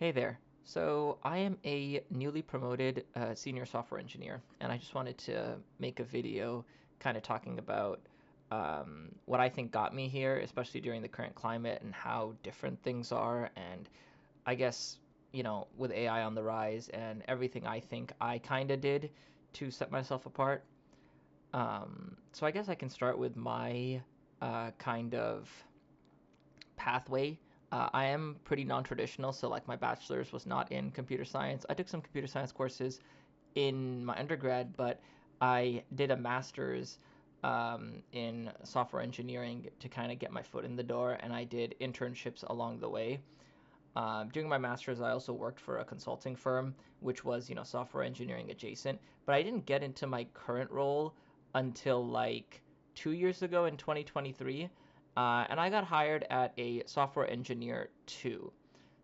Hey there. So I am a newly promoted senior software engineer, and I just wanted to make a video kind of talking about what I think got me here, especially during the current climate and how different things are. And I guess, with AI on the rise and everything I think I kind of did to set myself apart. So I guess I can start with my kind of pathway. I am pretty non-traditional, so like my bachelor's was not in computer science. I took some computer science courses in my undergrad, but I did a master's in software engineering to kind of get my foot in the door, and I did internships along the way. During my master's, I also worked for a consulting firm, which was, software engineering adjacent. But I didn't get into my current role until like 2 years ago in 2023. And I got hired at a software engineer two.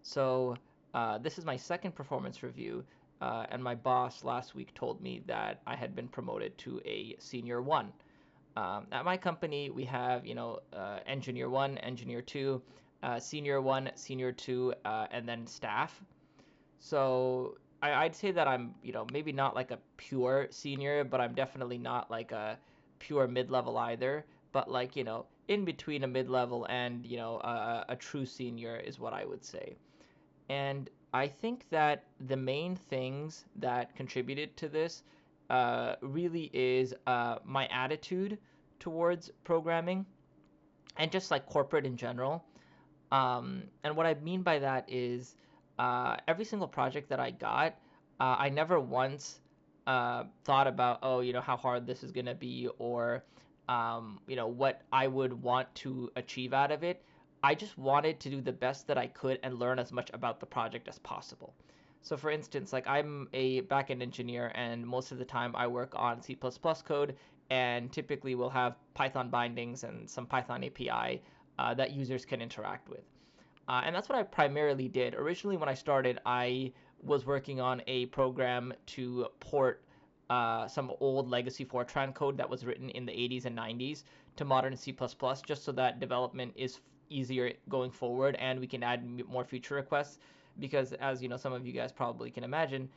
So this is my second performance review. And my boss last week told me that I had been promoted to a senior one. At my company, we have, engineer one, engineer two, senior one, senior two, and then staff. So I'd say that I'm, maybe not like a pure senior, but I'm definitely not like a pure mid-level either. But like, in between a mid-level and, a true senior is what I would say. And I think that the main things that contributed to this really is my attitude towards programming and just like corporate in general. And what I mean by that is every single project that I got, I never once thought about, oh, how hard this is going to be or, what I would want to achieve out of it. I just wanted to do the best that I could and learn as much about the project as possible. So, for instance, like I'm a backend engineer, and most of the time I work on C++ code, and typically we'll have Python bindings and some Python API that users can interact with. And that's what I primarily did. Originally, when I started, I was working on a program to port some old legacy Fortran code that was written in the 80s and 90s to modern C++, just so that development is easier going forward and we can add more feature requests. Because as some of you guys probably can imagine,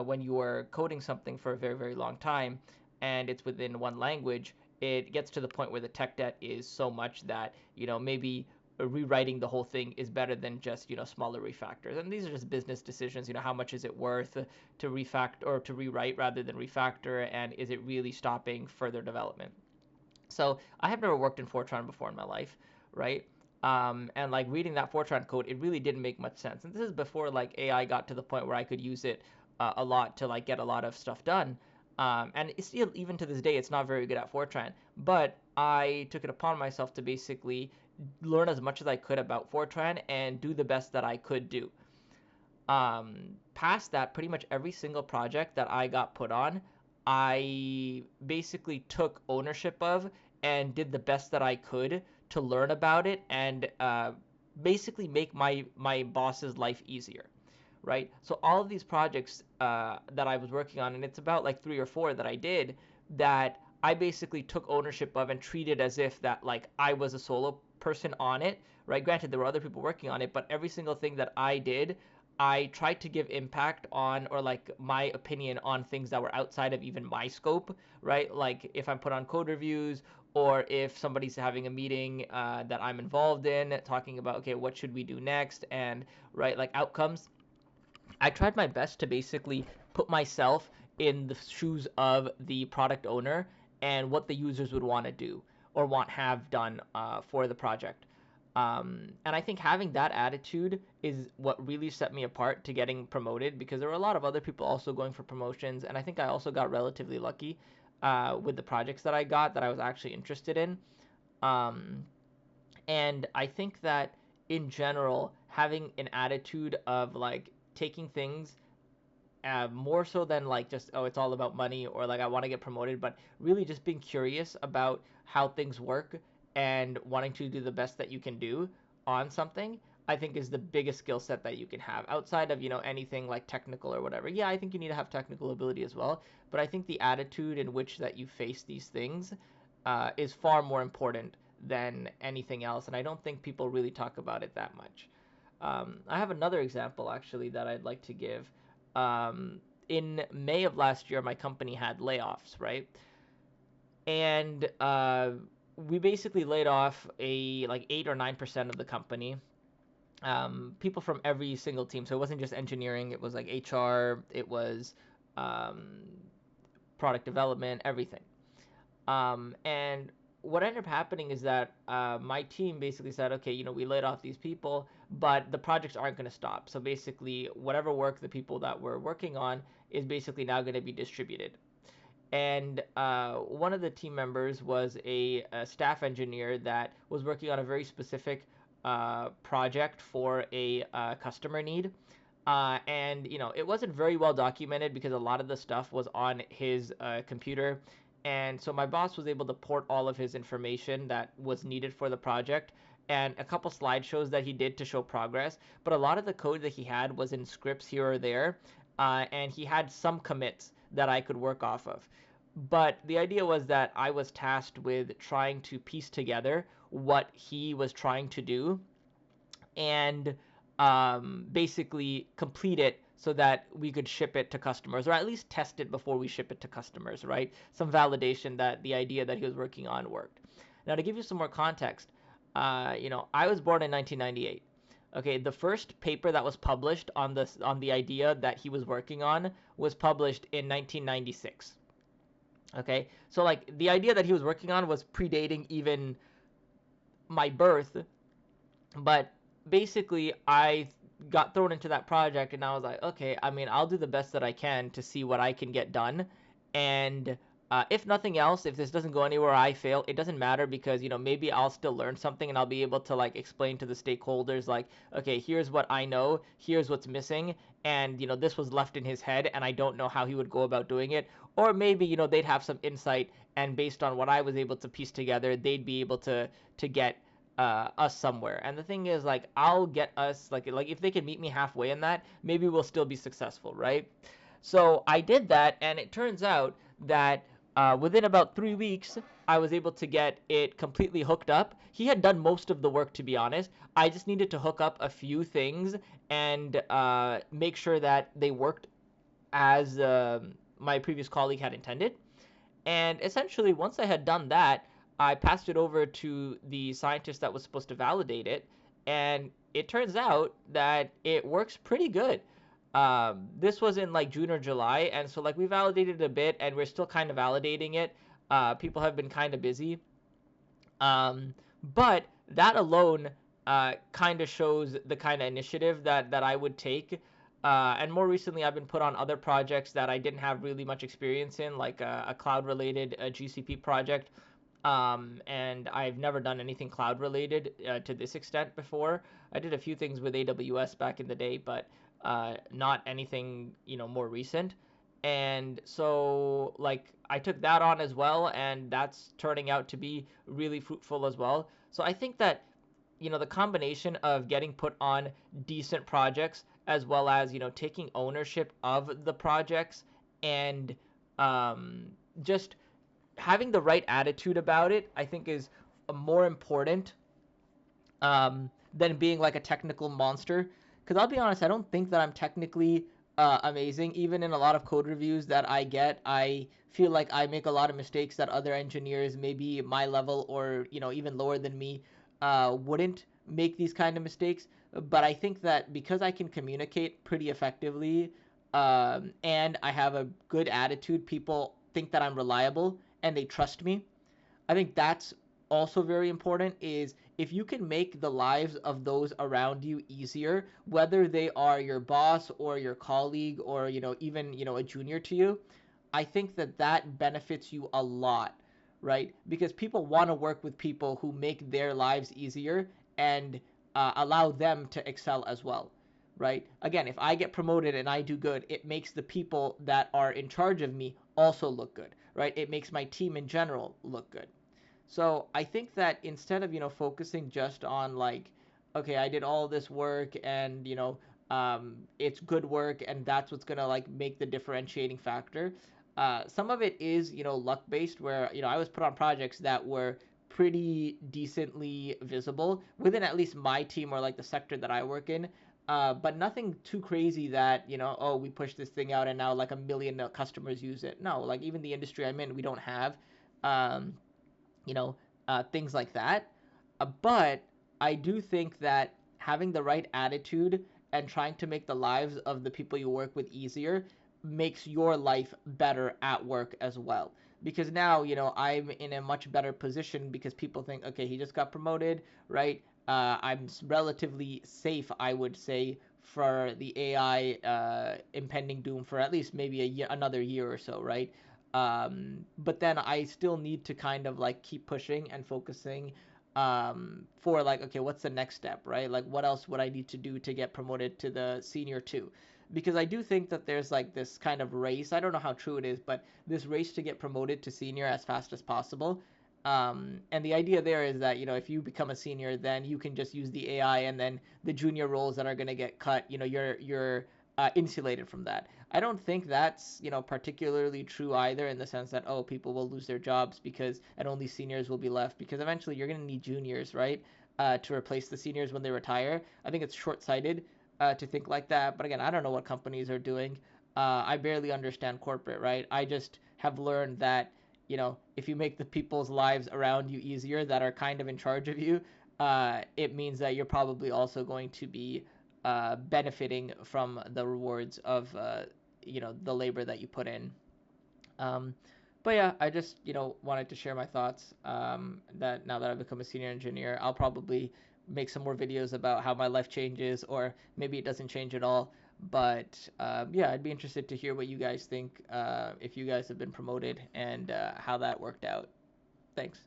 when you are coding something for a very, very long time and it's within one language, it gets to the point where the tech debt is so much that, maybe rewriting the whole thing is better than just smaller refactors. And these are just business decisions. How much is it worth to refactor or to rewrite rather than refactor, and is it really stopping further development? So I have never worked in Fortran before in my life, right? And like reading that Fortran code, it really didn't make much sense. And this is before like AI got to the point where I could use it a lot to like get a lot of stuff done. And it's still, even to this day, it's not very good at Fortran. But I took it upon myself to basically learn as much as I could about Fortran and do the best that I could do. Past that, pretty much every single project that I got put on, I basically took ownership of and did the best that I could to learn about it and basically make my boss's life easier, right? So all of these projects that I was working on, and it's about like three or four that I did, that I basically took ownership of and treated as if that like I was a solo person on it, right? Granted, there were other people working on it, but every single thing that I did, I tried to give impact on, or like my opinion on things that were outside of even my scope, right? Like if I'm put on code reviews, or if somebody's having a meeting that I'm involved in, talking about, okay, what should we do next, and right, like outcomes. I tried my best to basically put myself in the shoes of the product owner and what the users would want to do or want have done for the project. And I think having that attitude is what really set me apart to getting promoted, because there were a lot of other people also going for promotions. And I think I also got relatively lucky with the projects that I got that I was actually interested in. Um, and I think that in general, having an attitude of like taking things more so than like just, oh, it's all about money or like I want to get promoted, but really just being curious about how things work and wanting to do the best that you can do on something, I think is the biggest skill set that you can have outside of, anything like technical or whatever. Yeah, I think you need to have technical ability as well, but I think the attitude in which that you face these things is far more important than anything else, and I don't think people really talk about it that much. I have another example actually that I'd like to give. Um, in May of last year, my company had layoffs, right? And we basically laid off a like 8 or 9% of the company. People from every single team. So it wasn't just engineering. It was like HR. It was um, product development, everything. And what ended up happening is that my team basically said, okay, we laid off these people, but the projects aren't going to stop. So basically, whatever work the people that were working on is basically now going to be distributed. And one of the team members was a staff engineer that was working on a very specific project for a customer need. And it wasn't very well documented because a lot of the stuff was on his computer. And so my boss was able to port all of his information that was needed for the project and a couple slideshows that he did to show progress. But a lot of the code that he had was in scripts here or there, and he had some commits that I could work off of. But the idea was that I was tasked with trying to piece together what he was trying to do and basically complete it so that we could ship it to customers, or at least test it before we ship it to customers, right? Some validation that the idea that he was working on worked. Now, to give you some more context, I was born in 1998. Okay, the first paper that was published on the idea that he was working on was published in 1996. Okay, so like the idea that he was working on was predating even my birth, but basically I got thrown into that project and I was like, okay, I mean, I'll do the best that I can to see what I can get done. And if nothing else, if this doesn't go anywhere, I fail, it doesn't matter because, maybe I'll still learn something and I'll be able to like explain to the stakeholders like, okay, here's what I know, here's what's missing, and this was left in his head and I don't know how he would go about doing it. Or maybe, they'd have some insight and based on what I was able to piece together, they'd be able to get us somewhere. And the thing is, like, I'll get us like if they can meet me halfway in that, maybe we'll still be successful, right? So I did that, and it turns out that within about 3 weeks, I was able to get it completely hooked up. He had done most of the work, to be honest. I just needed to hook up a few things and make sure that they worked as my previous colleague had intended. And essentially, once I had done that, I passed it over to the scientist that was supposed to validate it. And it turns out that it works pretty good. This was in like June or July. And so, like, we validated a bit and we're still kind of validating it. People have been kind of busy. Um, but that alone kind of shows the kind of initiative that I would take. And more recently, I've been put on other projects that I didn't have really much experience in, like a cloud-related GCP project. And I've never done anything cloud-related to this extent before. I did a few things with AWS back in the day, but not anything, more recent. And so, like, I took that on as well, and that's turning out to be really fruitful as well. So I think that the combination of getting put on decent projects as well as taking ownership of the projects and um, just having the right attitude about it, I think is more important than being like a technical monster. Because I'll be honest, I don't think that I'm technically amazing. Even in a lot of code reviews that I get, I feel like I make a lot of mistakes that other engineers, maybe my level or even lower than me, wouldn't make these kind of mistakes. But I think that because I can communicate pretty effectively and I have a good attitude, people think that I'm reliable and they trust me. I think that's also very important is if you can make the lives of those around you easier, whether they are your boss or your colleague or even a junior to you, I think that that benefits you a lot, right? Because people want to work with people who make their lives easier and allow them to excel as well, right? Again, if I get promoted and I do good, it makes the people that are in charge of me also look good, right? It makes my team in general look good. So I think that instead of focusing just on like, okay, I did all this work and it's good work and that's what's gonna like make the differentiating factor. Some of it is luck based, where I was put on projects that were pretty decently visible within at least my team or like the sector that I work in. But nothing too crazy that, oh, we pushed this thing out and now like a million customers use it. No, like even the industry I'm in, we don't have, um, you know, things like that. But I do think that having the right attitude and trying to make the lives of the people you work with easier makes your life better at work as well. Because now, I'm in a much better position because people think, okay, he just got promoted, right? I'm relatively safe, I would say, for the AI impending doom for at least maybe another year or so, right? But then I still need to kind of like keep pushing and focusing for like, okay, what's the next step, right? Like, what else would I need to do to get promoted to the senior two? Because I do think that there's like this kind of race. I don't know how true it is, but this race to get promoted to senior as fast as possible. And the idea there is that, if you become a senior, then you can just use the AI, and then the junior roles that are going to get cut, you're insulated from that. I don't think that's, particularly true either, in the sense that, oh, people will lose their jobs because and only seniors will be left, because eventually you're going to need juniors, right? To replace the seniors when they retire. I think it's short-sighted to think like that. But again, I don't know what companies are doing. I barely understand corporate, right? I just have learned that, if you make the people's lives around you easier that are kind of in charge of you, it means that you're probably also going to be benefiting from the rewards of the labor that you put in. Um, but yeah, I just wanted to share my thoughts. That now that I've become a senior engineer, I'll probably make some more videos about how my life changes, or maybe it doesn't change at all. But yeah, I'd be interested to hear what you guys think, if you guys have been promoted, and how that worked out. Thanks.